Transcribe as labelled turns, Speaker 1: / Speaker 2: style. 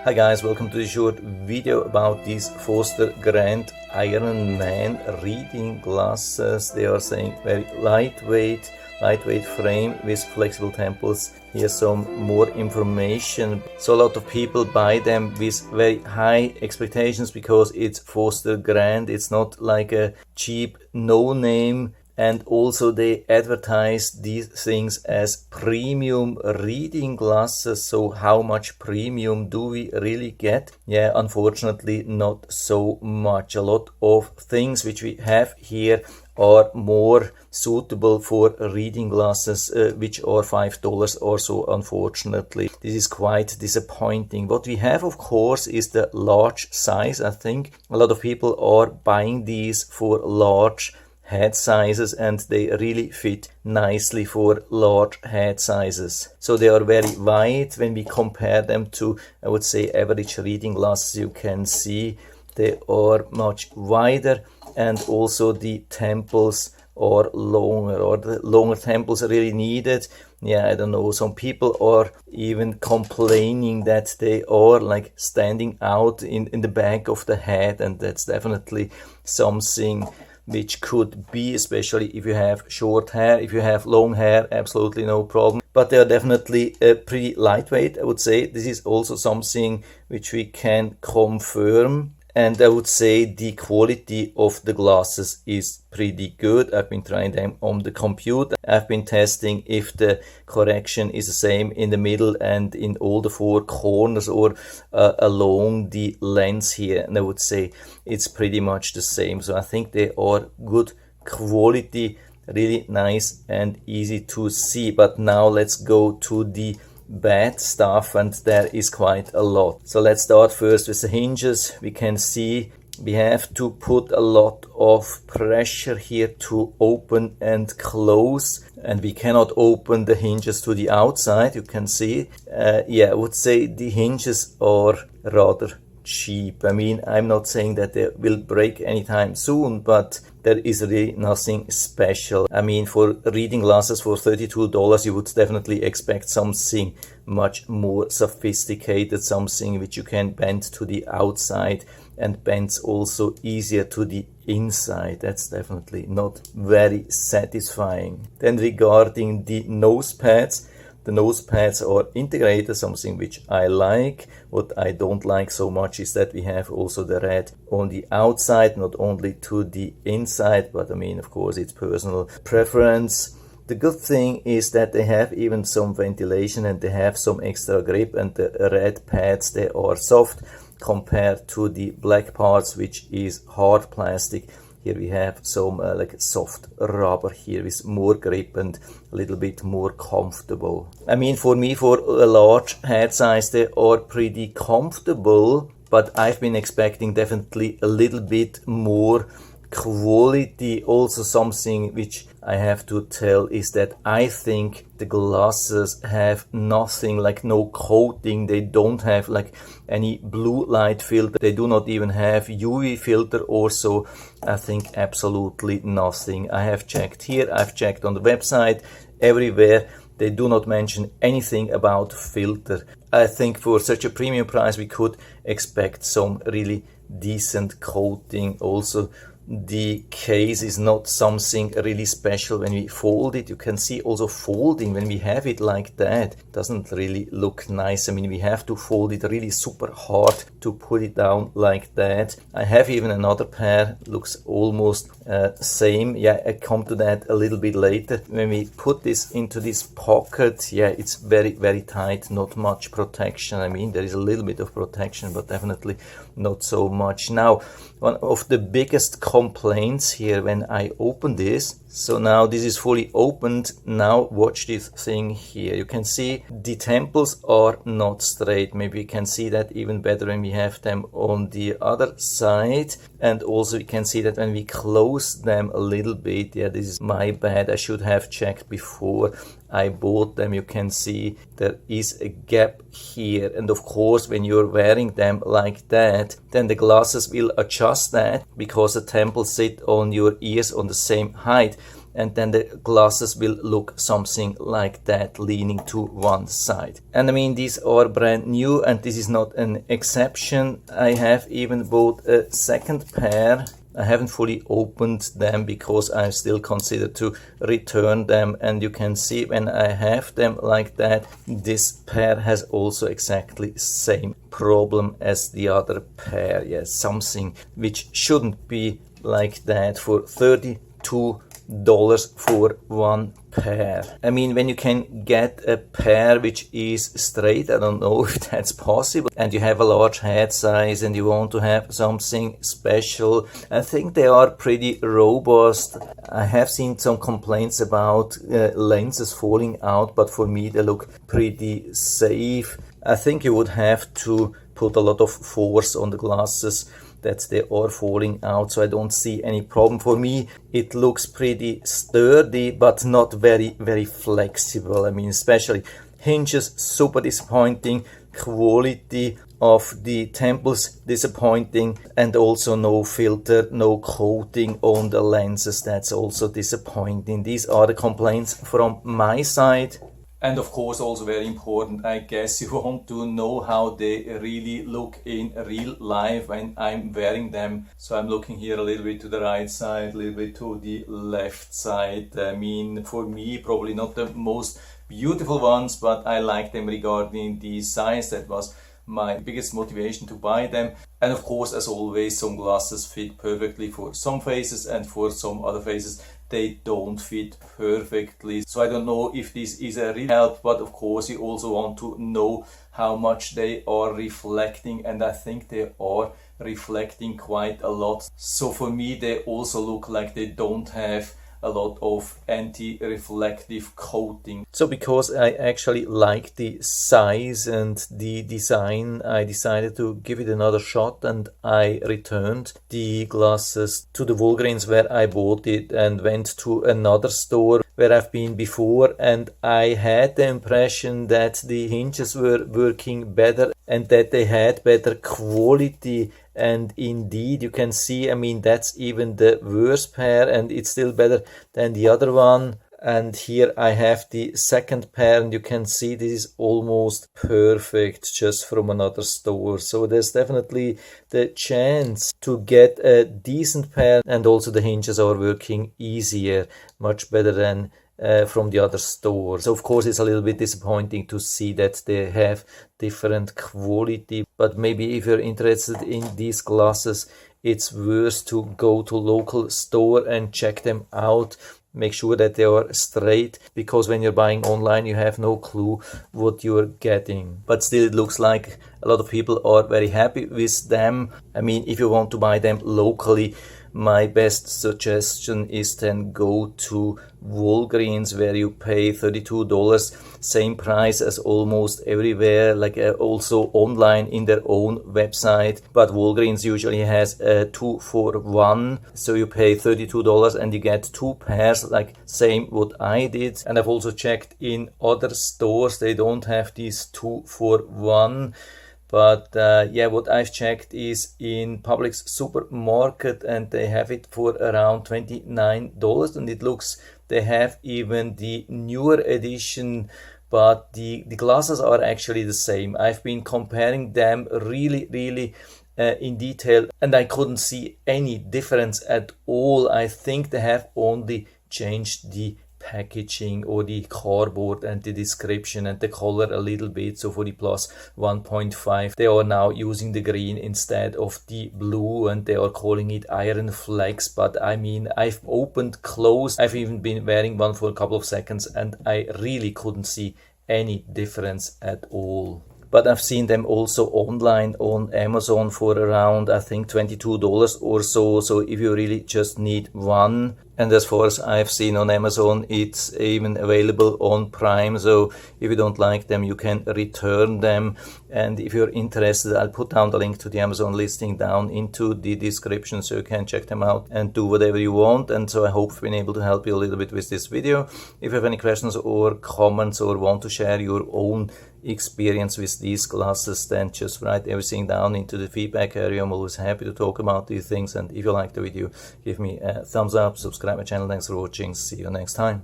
Speaker 1: Hi guys, welcome to this short video about these Foster Grand Ironman reading glasses. They are saying very lightweight frame with flexible temples. Here's some more information. So a lot of people buy them with very high expectations because it's Foster Grand. It's not like a cheap no-name. And also they advertise these things as premium reading glasses. So how much premium do we really get? Yeah, unfortunately not so much. A lot of things which we have here are more suitable for reading glasses, which are $5 or so, unfortunately. This is quite disappointing. What we have, of course, is the large size. I think a lot of people are buying these for large head sizes, and they really fit nicely for large head sizes. So they are very wide when we compare them to, I would say, average reading glasses. You can see they are much wider, and also the temples are longer, or the longer temples are really needed. Yeah, I don't know, some people are even complaining that they are like standing out in the back of the head, and that's definitely something which could be, especially if you have short hair. If you have long hair, absolutely no problem. But they are definitely pretty lightweight, I would say. This is also something which we can confirm. And I would say the quality of the glasses is pretty good. I've been trying them on the computer. I've been testing if the correction is the same in the middle and in all the four corners, or along the lens here. And I would say it's pretty much the same. So I think they are good quality, really nice and easy to see. But now let's go to the bad stuff, and there is quite a lot. So let's start first with the hinges. We can see we have to put a lot of pressure here to open and close, and we cannot open the hinges to the outside. You can see yeah, I would say the hinges are rather cheap. I mean, I'm not saying that they will break anytime soon, but there is really nothing special. I mean, for reading glasses for $32, you would definitely expect something much more sophisticated, something which you can bend to the outside and bends also easier to the inside. That's definitely not very satisfying. Then regarding the nose pads, the nose pads are integrated, something which I like. What I don't like so much is that we have also the red on the outside, not only to the inside, but I mean, of course, it's personal preference. The good thing is that they have even some ventilation, and they have some extra grip, and the red pads, they are soft compared to the black parts, which is hard plastic. Here we have some like soft rubber here with more grip and a little bit more comfortable. I mean, for me, for a large head size, they are pretty comfortable, but I've been expecting definitely a little bit more quality. Also, something which I have to tell is that I think the glasses have nothing, like no coating. They don't have like any blue light filter. They do not even have UV filter or so. I think absolutely nothing. I have checked here, I've checked on the website, everywhere. They do not mention anything about filter. I think for such a premium price, we could expect some really decent coating. Also, the case is not something really special. When we fold it, you can see also folding, when we have it like that, doesn't really look nice. I mean, we have to fold it really super hard to put it down like that. I have even another pair, looks almost same. Yeah, I come to that a little bit later. When we put this into this pocket, yeah, it's very, very tight, not much protection. I mean, there is a little bit of protection, but definitely not so much. Now, one of the biggest complaints here when I open this, so now this is fully opened. Now watch this thing here. You can see the temples are not straight. Maybe you can see that even better when we have them on the other side. And also you can see that when we close them a little bit, yeah, this is my bad. I should have checked before I bought them. You can see there is a gap here, and of course when you're wearing them like that, then the glasses will adjust that, because the temples sit on your ears on the same height. and then the glasses will look something like that, leaning to one side. And I mean, these are brand new, and this is not an exception. I have even bought a second pair. I haven't fully opened them because I still consider to return them, and you can see when I have them like that, this pair has also exactly the same problem as the other pair. Yes, something which shouldn't be like that for $32 for one pair. I mean, when you can get a pair which is straight, I don't know if that's possible, and you have a large head size and you want to have something special, I think they are pretty robust. I have seen some complaints about lenses falling out, but for me they look pretty safe. I think you would have to put a lot of force on the glasses that they are falling out, so I don't see any problem. For me it looks pretty sturdy but not very flexible. I mean, especially hinges super disappointing, quality of the temples disappointing, and also no filter, no coating on the lenses, that's also disappointing. These are the complaints from my side. And of course, also very important, I guess you want to know how they really look in real life when I'm wearing them. So I'm looking here a little bit to the right side, a little bit to the left side. I mean, for me, probably not the most beautiful ones, but I like them regarding the size. That was my biggest motivation to buy them. And of course, as always, some glasses fit perfectly for some faces, and for some other faces they don't fit perfectly. So I don't know if this is a real help, but of course you also want to know how much they are reflecting, and I think they are reflecting quite a lot. So for me they also look like they don't have a lot of anti-reflective coating. So because I actually like the size and the design, I decided to give it another shot, and I returned the glasses to the Walgreens where I bought it and went to another store where I've been before, and I had the impression that the hinges were working better and that they had better quality. And indeed, you can see, I mean, that's even the worst pair, and it's still better than the other one. And here I have the second pair, and you can see this is almost perfect just from another store. So there's definitely the chance to get a decent pair, and also the hinges are working easier, much better than from the other store. So of course it's a little bit disappointing to see that they have different quality, but maybe if you're interested in these glasses, it's worth to go to local store and check them out. Make sure that they are straight, because when you're buying online you have no clue what you're getting. But still, it looks like a lot of people are very happy with them. I mean, if you want to buy them locally, my best suggestion is then go to Walgreens, where you pay $32, same price as almost everywhere, like also online in their own website. But Walgreens usually has a 2-for-1, so you pay $32 and you get two pairs, like same what I did. And I've also checked in other stores, they don't have these 2-for-1. But yeah, what I've checked is in Publix supermarket, and they have it for around $29, and it looks, they have even the newer edition, but the glasses are actually the same. I've been comparing them really in detail, and I couldn't see any difference at all. I think they have only changed the packaging or the cardboard and the description and the color a little bit. So for the plus 1.5 they are now using the green instead of the blue, and they are calling it IronFlex. But I mean, I've opened, closed, I've even been wearing one for a couple of seconds, and I really couldn't see any difference at all. But I've seen them also online on Amazon for around, I think, $22 or so. So if you really just need one, and as far as I've seen on Amazon, it's even available on Prime. So if you don't like them, you can return them. And if you're interested, I'll put down the link to the Amazon listing down into the description, so you can check them out and do whatever you want. And so I hope I've been able to help you a little bit with this video. If you have any questions or comments, or want to share your own experience with these glasses, then just write everything down into the feedback area. I'm always happy to talk about these things. And if you like the video, give me a thumbs up, subscribe my channel. Thanks for watching. See you next time.